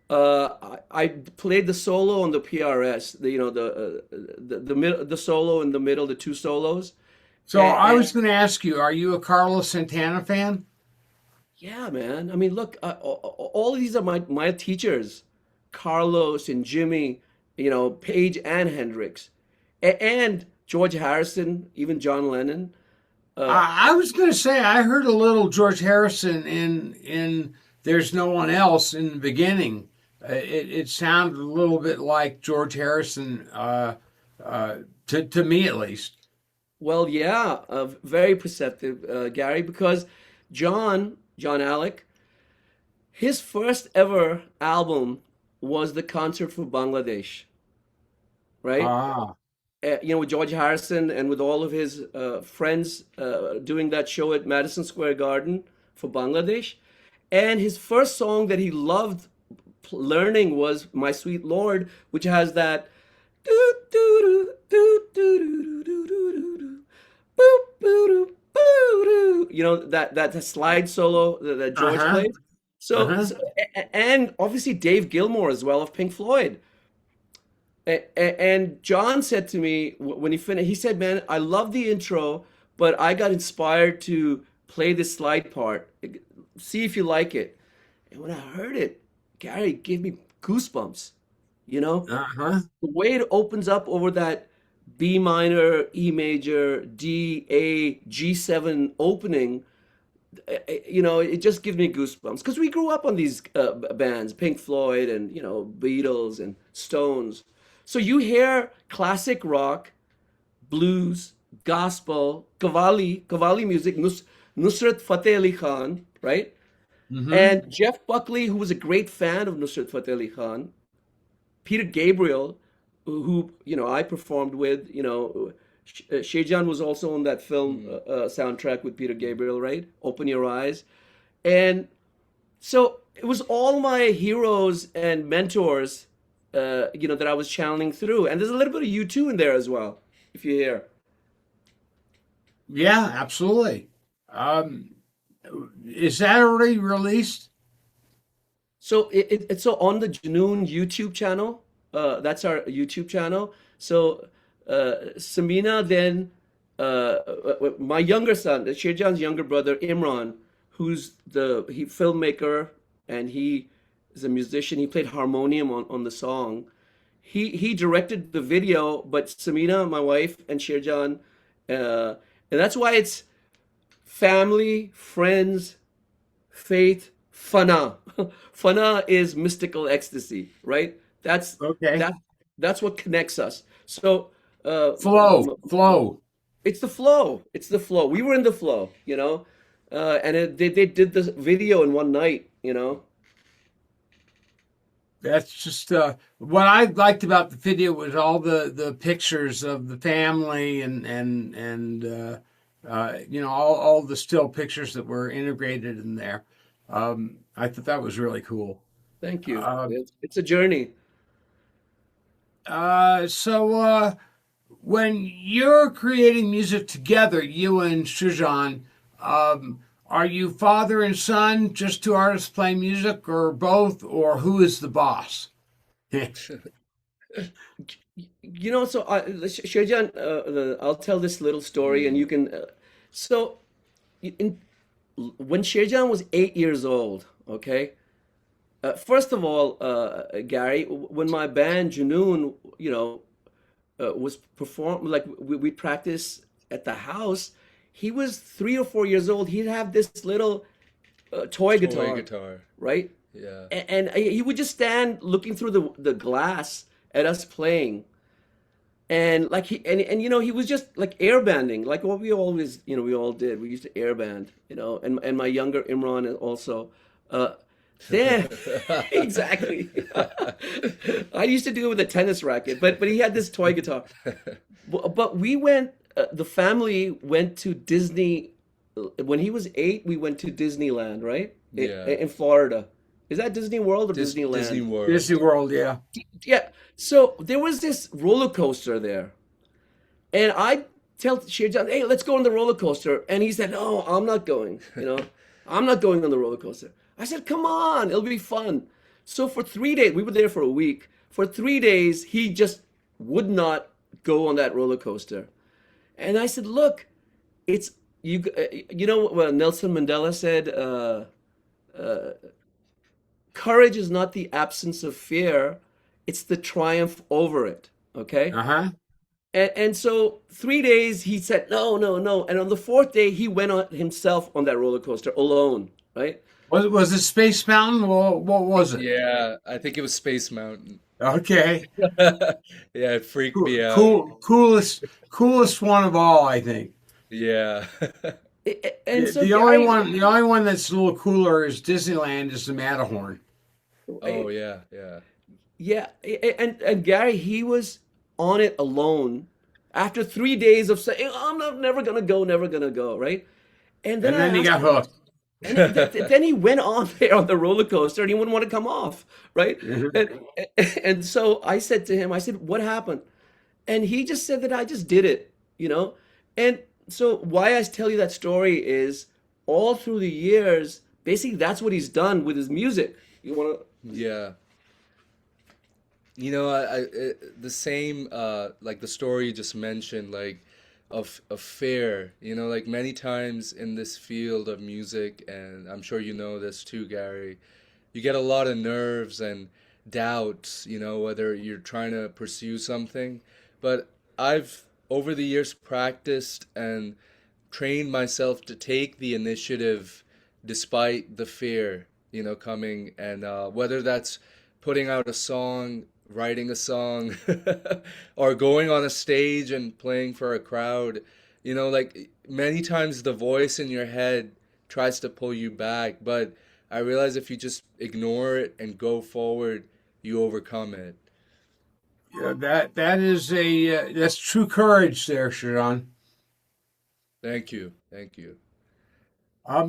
I played the solo on the PRS. The solo in the middle, the two solos. So I And was going to ask you, are you a Carlos Santana fan? yeah, man. I mean, look, all of these are my teachers, Carlos and Jimmy, Page and Hendrix, and George Harrison, even John Lennon. Uh, I was going to say I heard a little George Harrison in There's No One Else in the beginning. It sounded a little bit like George Harrison to me at least. well, yeah, very perceptive, Gary, because John Alec, his first ever album was the Concert for Bangladesh, right? Ah, With George Harrison and with all of his friends doing that show at Madison Square Garden for Bangladesh. And his first song that he loved learning was My Sweet Lord, which has that doo doo doo doo doo doo doo doo doo boop boo doo boo doo. That slide solo that George uh-huh, played. uh-huh. And obviously Dave Gilmour as well of Pink Floyd. And John said to me when he finished, he said, "Man, I love the intro, but I got inspired to play this slide part. See if you like it." And when I heard it, Gary, it gave me goosebumps. You know, Uh-huh. the way it opens up over that B minor, E major, D, A, G7 opening, it just gives me goosebumps because we grew up on these bands, Pink Floyd and Beatles and Stones. So you hear classic rock, blues, gospel, Qawwali music, Nusrat Fateh Ali Khan, right? Mm-hmm. And Jeff Buckley, who was a great fan of Nusrat Fateh Ali Khan, Peter Gabriel, who I performed with, Sherjan was also on that film soundtrack with Peter Gabriel, right? Open Your Eyes. And so it was all my heroes and mentors, that I was channeling through. And there's a little bit of U2 in there as well, if you hear. Yeah, absolutely. Um, is that already released? So it's so on the Janoon YouTube channel. That's our YouTube channel. So Samina then my younger son, Sherjan's younger brother Imran, who's he filmmaker and he is a musician. He played harmonium on the song. He directed the video, but Samina, my wife, and Sherjan, and that's why it's family, friends, faith, fana. Fana is mystical ecstasy, right? Okay. That that's what connects us. So Flow. it's the flow. It's the flow. We were in the flow, and they did this video in one night. That's just what I liked about the video was all the pictures of the family and all the still pictures that were integrated in there. I thought that was really cool. Thank you. Uh, It's a journey. so when you're creating music together, you and Sherjan, are you father and son, just two artists playing music, or both, or who is the boss? So Sherjan, I'll tell this little story, and you can. So, in, when Sherjan was 8 years old, okay. First of all, Gary, when my band Junoon, was perform like we practice at the house, he was 3 or 4 years old. He'd have this little toy Toy guitar, guitar. right? Yeah. And he would just stand looking through the glass at us playing, and like he was just like air banding, like what we always we all did. We used to air band, and my younger Imran also. Uh, then exactly. I used to do it with a tennis racket, but he had this toy guitar. But we went. The family went to Disney when he was 8. We went to Disneyland, right? Yeah. In Florida. Is that Disney World or Disney Disneyland? World. Disney World, yeah. Yeah. So there was this roller coaster there, and I tell Sherjan, "Hey, let's go on the roller coaster." And he said, "No, I'm not going. I'm not going on the roller coaster." I said, "Come on, it'll be fun." So for 3 days, we were there for a week. For 3 days, he just would not go on that roller coaster. And I said, "Look, it's you. You know what Nelson Mandela said? Courage is not the absence of fear; it's the triumph over it." Okay. Uh-huh. And so 3 days he said no, no, no, and on the fourth day he went on himself on that roller coaster alone, right? Was it Space Mountain? Well, what was it? Yeah, I think it was Space Mountain. Okay. Yeah, it freaked me out. Coolest one of all, I think. Yeah. And The, so the only Gary, one, the only one that's a little cooler is Disneyland is the Matterhorn. Oh yeah, yeah. yeah, and Gary, he was on it alone after 3 days of saying, "I'm not never gonna go," right? And then And I then he asked got him, hooked. and then he went on there on the roller coaster, and he wouldn't want to come off, right? And and so I said to him, I said, "What happened?" And he just said that I just did it, you know? And so why I tell you that story is all through the years, basically that's what he's done with his music. You want to Yeah. The same, like the story you just mentioned, like of fear. Like many times in this field of music, and I'm sure you know this too, Gary, you get a lot of nerves and doubts, whether you're trying to pursue something. But I've over the years practiced and trained myself to take the initiative despite the fear, coming, and whether that's putting out a song, writing a song, or going on a stage and playing for a crowd. Like many times the voice in your head tries to pull you back, but I realize if you just ignore it and go forward, you overcome it. Yeah, that's true courage there, Sharon. Thank you. Thank you.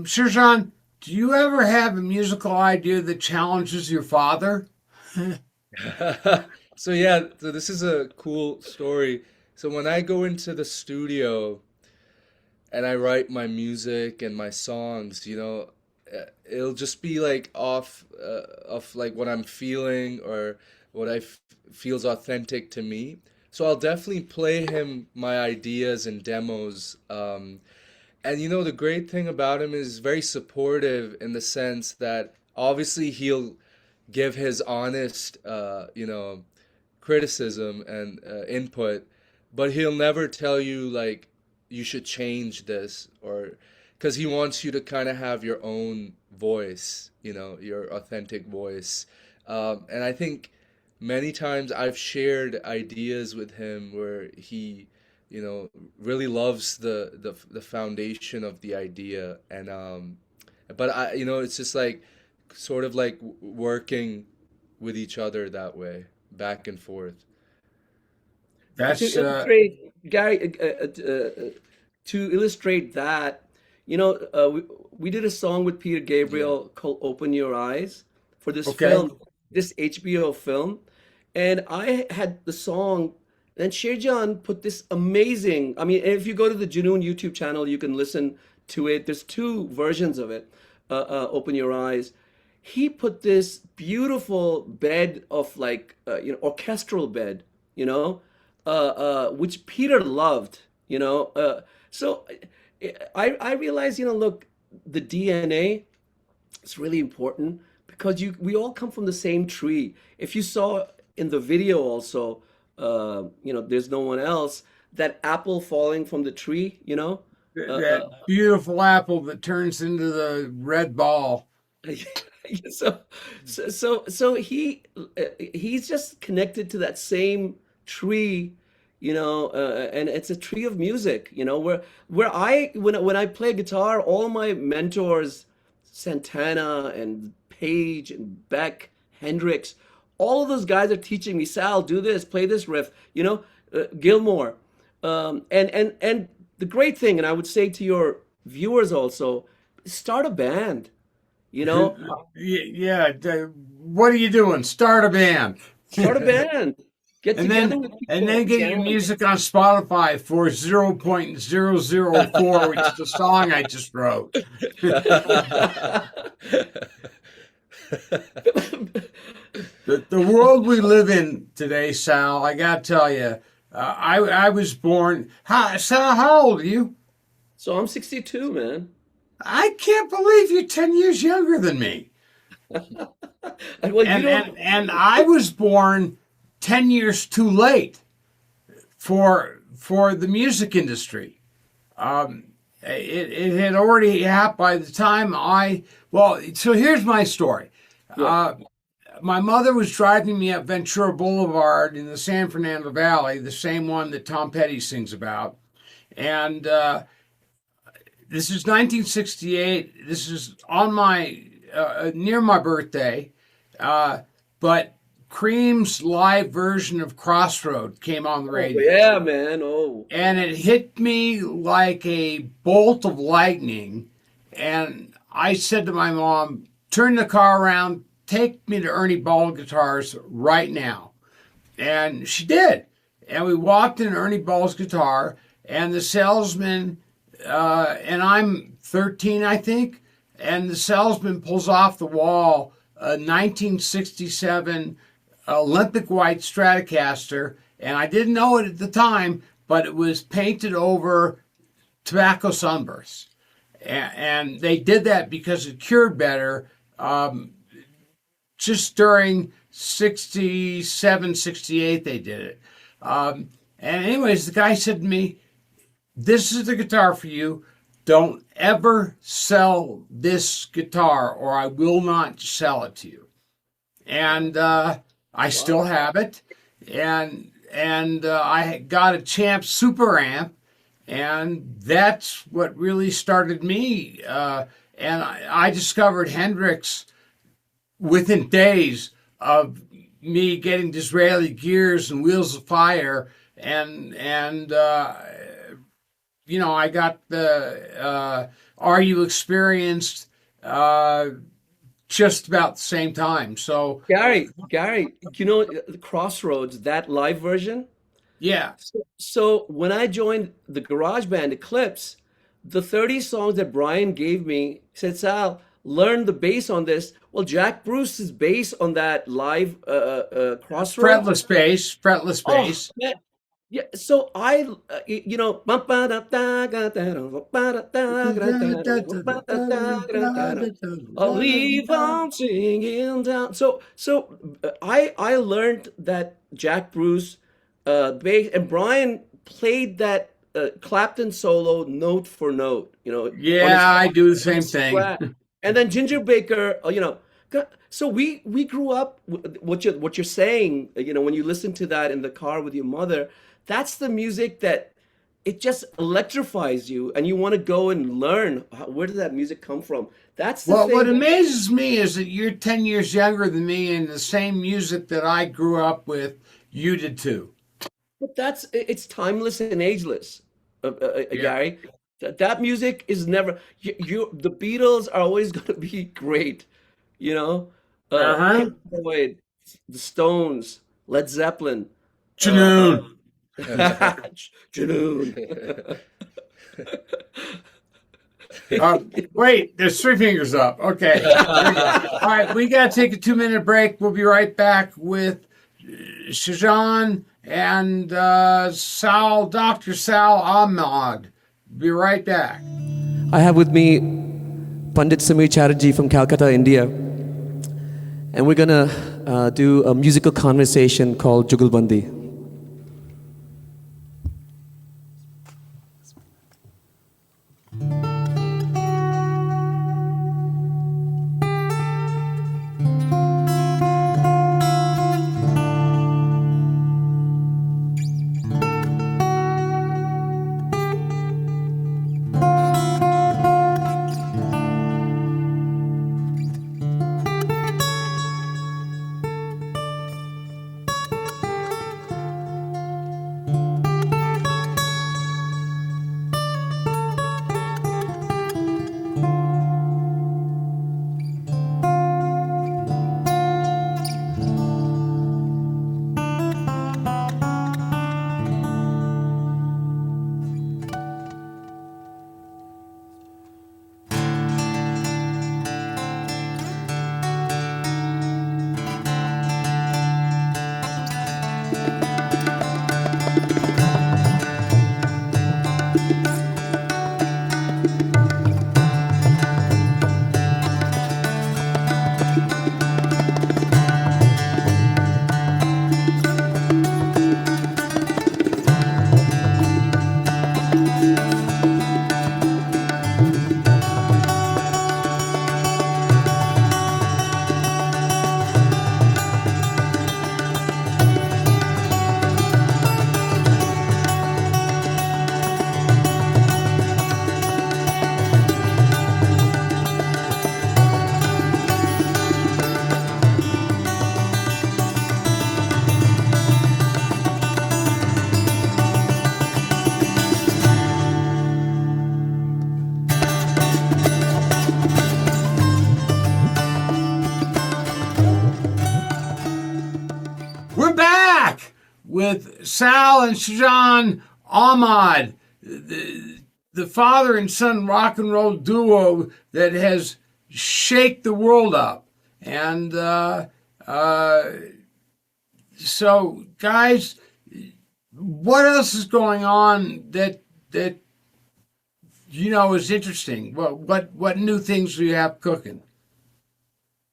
Sharon, do you ever have a musical idea that challenges your father? So yeah, so this is a cool story. So when I go into the studio and I write my music and my songs, it'll just be like off of like what I'm feeling or what feels authentic to me. So I'll definitely play him my ideas and demos. And the great thing about him is very supportive in the sense that obviously he'll give his honest, criticism and input, but he'll never tell you like you should change this or because he wants you to kind of have your own voice, your authentic voice. And I think many times I've shared ideas with him where he, really loves the foundation of the idea, and but I, it's just like sort of like working with each other that way, back and forth. That's To illustrate, Gary, to illustrate that, we did a song with Peter Yeah. Gabriel called "Open Your Eyes" for this okay. film, this HBO film, and I had the song. And Sherjan put this amazing. I mean, if you go to the Junoon YouTube channel, you can listen to it. There's two versions of it. Open Your Eyes. He put this beautiful bed of like orchestral bed, you know, which Peter loved, so I realized, look, the DNA is really important because we all come from the same tree. If you saw in the video also, there's no one else, that apple falling from the tree, That beautiful apple that turns into the red ball. so so he's just connected to that same tree, and it's a tree of music, where when I play guitar, all my mentors, Santana and Page and Beck, Hendrix, all of those guys are teaching me, Sal, do this, play this riff, Gilmore, and the great thing, and I would say to your viewers also, start a band. You know, Yeah. What are you doing? Start a band. start a band. Get And together then with and people, then get your jam. music on Spotify for 0.004, which is the song I just wrote. The world we live in today, Sal, I gotta tell you, I was born. Sal, how old are you? So I'm 62, man. I can't believe you're 10 years younger than me. Well, you And don't. and I was born 10 years too late for the music industry. It had already happened by the time so here's my story. Yeah. My mother was driving me up Ventura Boulevard in the San Fernando Valley, the same one that Tom Petty sings about. And this is 1968. This is on my near my birthday. But Cream's live version of Crossroad came on the Oh, radio. yeah, man. Oh, And it hit me like a bolt of lightning. And I said to my mom, turn the car around, take me to Ernie Ball Guitars right now. And she did. And we walked in Ernie Ball's guitar, and the salesman, and I'm 13, I think, and the salesman pulls off the wall a 1967 Olympic white Stratocaster, and I didn't know it at the time, but it was painted over tobacco sunbursts. And they did that because it cured better. Just during 67, 68, they did it. And anyways, the guy said to me, this is the guitar for you. Don't ever sell this guitar or I will not sell it to you. And I still have it. And I got a Champ Super Amp. And that's what really started me. And I discovered Hendrix within days of me getting Disraeli gears and Wheels of Fire, and I got the Are You Experienced just about the same time. So Gary, the Crossroads, that live version. yeah, So when I joined the garage band Eclipse, the 30 songs that Brian gave me, he said, Sal, learn the bass on this. Well, Jack Bruce's bass on that live Crossroads. fretless Oh, bass. man. Yeah, so I, I'll leave on singing down. I learned that Jack Bruce bass, and Brian played that Clapton solo note for note, on his Yeah, I do the on same his thing. Strat. And then Ginger Baker, so we grew up what you're saying, when you listen to that in the car with your mother, that's the music that it just electrifies you, and you want to go and learn where did that music come from. That's the Well, what thing. amazes me is that you're 10 years younger than me, and the same music that I grew up with, you did too. But it's timeless and ageless, Yeah. Gary. That music is never. The Beatles are always going to be great, you know. Uh-huh. Pink Floyd, the Stones, Led Zeppelin, uh, Janoon. Janoon. Uh, Wait, there's three fingers up. Okay. All right, we got to take a 2-minute break. We'll be right back with Sherjan and Dr. Sal Ahmad. Be right back. I have with me Pandit Samir Chatterjee from Calcutta, India. And we're gonna do a musical conversation called Jugalbandi. We're back with Sal and Sherjan Ahmad, the father and son rock and roll duo that has shake the world up. And so, guys, what else is going on that is interesting? What new things do you have cooking?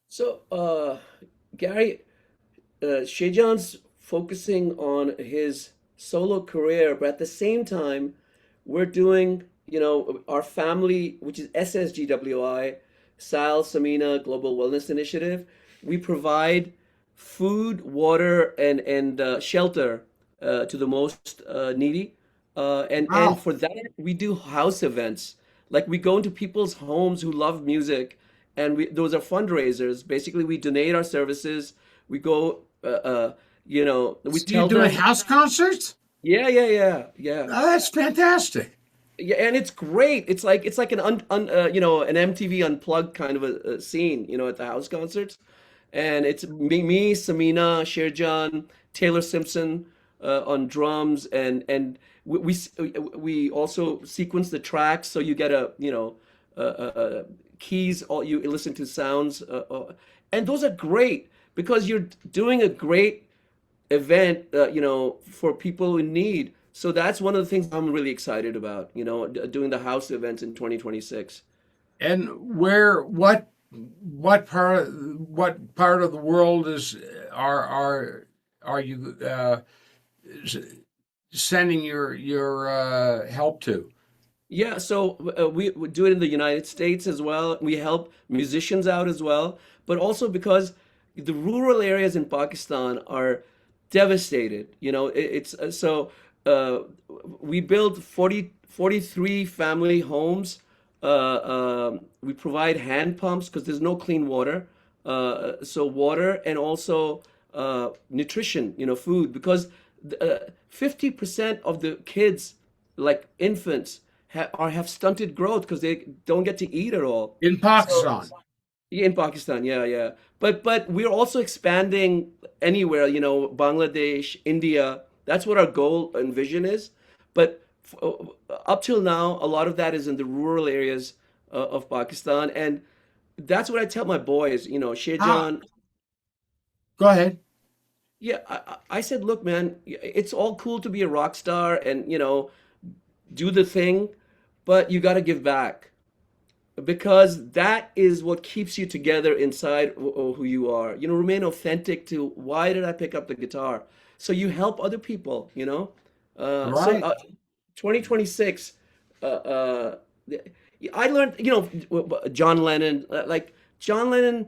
So, Gary, Shejan's focusing on his solo career, but at the same time, we're doing, our family, which is SSGWI, Sal Samina Global Wellness Initiative. We provide food, water, and shelter to the most needy. And Wow. for that, we do house events. Like we go into people's homes who love music, and those are fundraisers. Basically, we donate our services. We go, we So you're tell doing them, house concerts? yeah, yeah, yeah, yeah. Oh, that's fantastic. Yeah, and it's great. It's like an MTV Unplugged kind of a scene, at the house concerts, and it's me, Samina, Sherjan, Taylor Simpson on drums, and we also sequence the tracks so you get keys. All you listen to sounds, and those are great because you're doing a great event, for people in need. So that's one of the things I'm really excited about, doing the house events in 2026. And what part of the world are you sending your help to? Yeah, so we do it in the United States as well. We help musicians out as well, but also because the rural areas in Pakistan are devastated. It's so uh, we build 43 family homes. We provide hand pumps because there's no clean water. So water and also nutrition, food, because 50% of the kids, like infants, have stunted growth because they don't get to eat at all. In So Pakistan. yeah, in Pakistan, yeah, yeah. But we're also expanding anywhere, Bangladesh, India. That's what our goal and vision is. But up till now, a lot of that is in the rural areas of Pakistan, and that's what I tell my boys. How, Sherjan, go ahead. yeah, I said, look, man, it's all cool to be a rock star and do the thing, but you got to give back, because that is what keeps you together inside who you are. Remain authentic to why did I pick up the guitar? So you help other people, so Right. 2026, uh, uh, I learned, John Lennon, like John Lennon,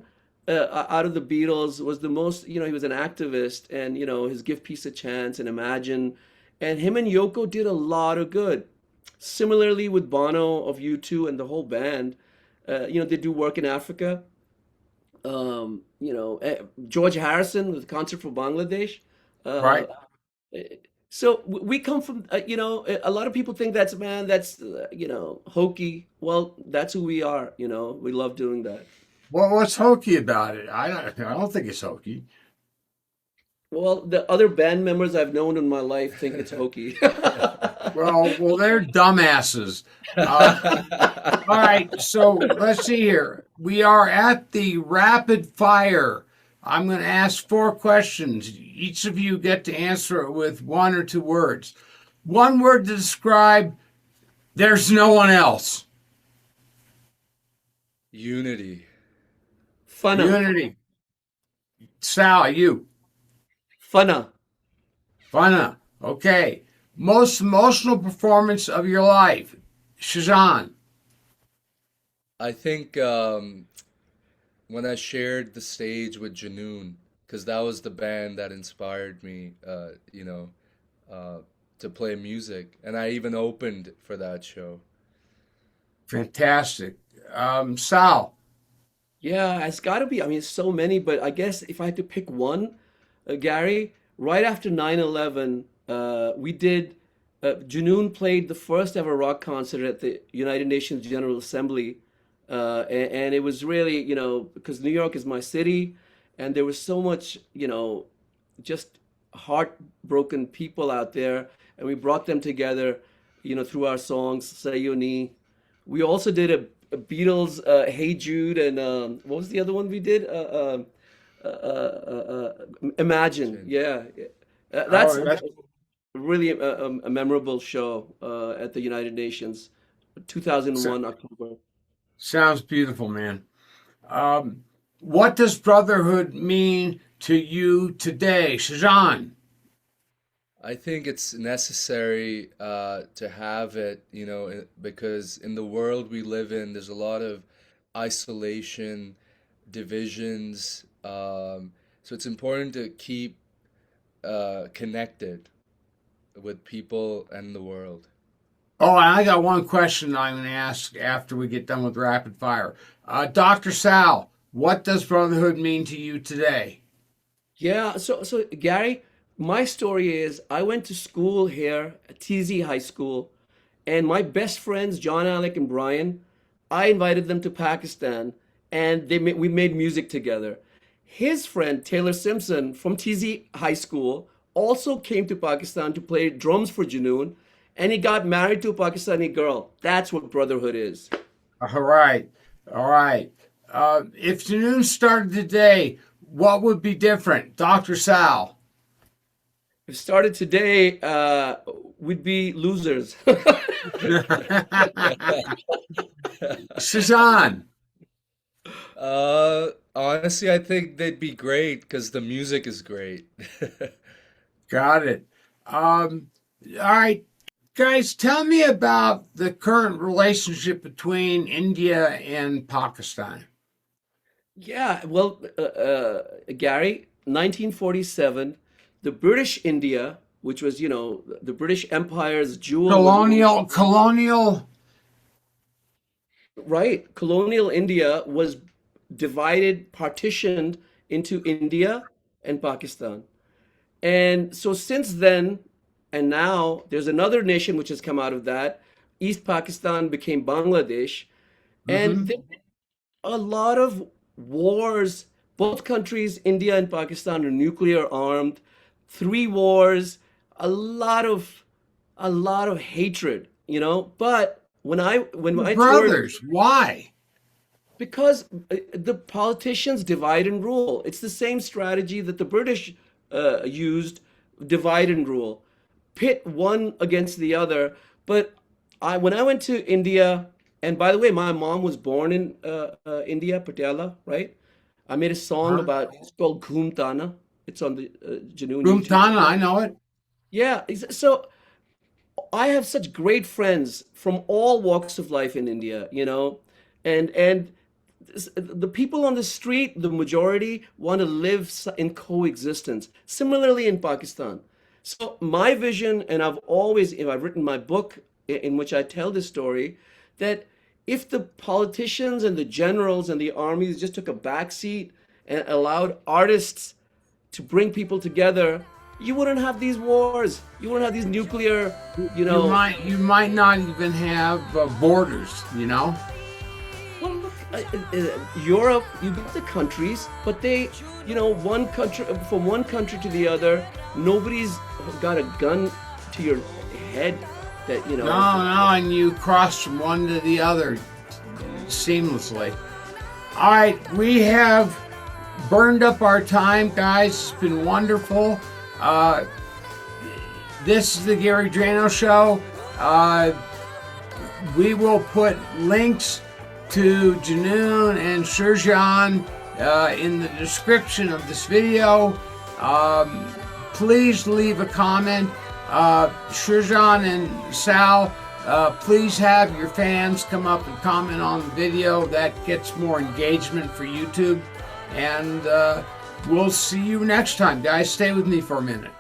out of the Beatles was the most, he was an activist, and, his Give Peace a Chance and Imagine, and him and Yoko did a lot of good. Similarly with Bono of U2 and the whole band, they do work in Africa. George Harrison with Concert for Bangladesh. Uh, Right. so we come from, a lot of people think that's hokey. Well, that's who we are. We love doing that. Well, what's hokey about it? I don't think it's hokey. Well, the other band members I've known in my life think it's hokey. Well, they're dumbasses. Uh, all right, so let's see here. We are at the rapid fire. I'm going to ask 4 questions. Each of you get to answer it with 1 or 2 words. One word to describe there's no one else. Unity. Funna, Unity. Sal, you. funna. Funna. Okay. Most emotional performance of your life. Shazan. I think when I shared the stage with Janoon, because that was the band that inspired me, to play music, and I even opened for that show. Fantastic. Sal. Yeah, it's got to be. I mean, so many, but I guess if I had to pick one, Gary, right after 9/11, we did, Junoon played the first ever rock concert at the United Nations General Assembly. And it was really, because New York is my city, and there was so much, just heartbroken people out there, and we brought them together, through our songs, Sayoni. We also did a Beatles, Hey Jude, and what was the other one we did? Imagine. Yeah. That's Oh, that's really a memorable show at the United Nations, 2001, October. sounds beautiful, man. Um, what does brotherhood mean to you today, Shazan? I think it's necessary to have it, because in the world we live in, there's a lot of isolation, divisions. So it's important to keep connected with people and the world. Oh, and I got one question I'm going to ask after we get done with rapid fire. Dr. Sal, what does brotherhood mean to you today? Yeah, so Gary, my story is I went to school here at TZ High School, and my best friends, John, Alec, and Brian, I invited them to Pakistan, and we made music together. His friend Taylor Simpson from TZ High School also came to Pakistan to play drums for Junoon, and he got married to a Pakistani girl. That's what brotherhood is. All right. All right. If Janoon started today, what would be different? Dr. Sal. If it started today, we'd be losers. Shazan. Honestly, I think they'd be great because the music is great. Got it. All right. Guys, tell me about the current relationship between India and Pakistan. Yeah, well, Gary, 1947, the British India which was, the British Empire's jewel. Colonial. Right. Colonial India was divided, partitioned into India and Pakistan. And so since then, and now there's another nation which has come out of that. East Pakistan became Bangladesh. And there are a lot of wars. Both countries, India and Pakistan, are nuclear armed. 3 wars, a lot of hatred, But when I toured, Brothers, why? because the politicians divide and rule. It's the same strategy that the British used, divide and rule, pit one against the other. But when I went to India, and by the way, my mom was born in India, Patiala, right? I made a song about, it's called Ghum Tana. It's on the Junoon YouTube. Rumtana, I know it. Yeah, so I have such great friends from all walks of life in India, and the people on the street, the majority want to live in coexistence. Similarly in Pakistan. So my vision, and I've written my book in which I tell this story, that if the politicians and the generals and the armies just took a back seat and allowed artists to bring people together, you wouldn't have these wars. You wouldn't have these nuclear, You might not even have borders, Well, look, Europe, you get the countries, but they, one country, from one country to the other, nobody's got a gun to your head that, No, and you cross from one to the other seamlessly. All right, we have burned up our time, guys. It's been wonderful. This is the Gary Dranow Show. We will put links to Junoon and Sherjan in the description of this video. Please leave a comment. Sherjan and Sal, please have your fans come up and comment on the video. That gets more engagement for YouTube. And we'll see you next time. Guys, stay with me for a minute.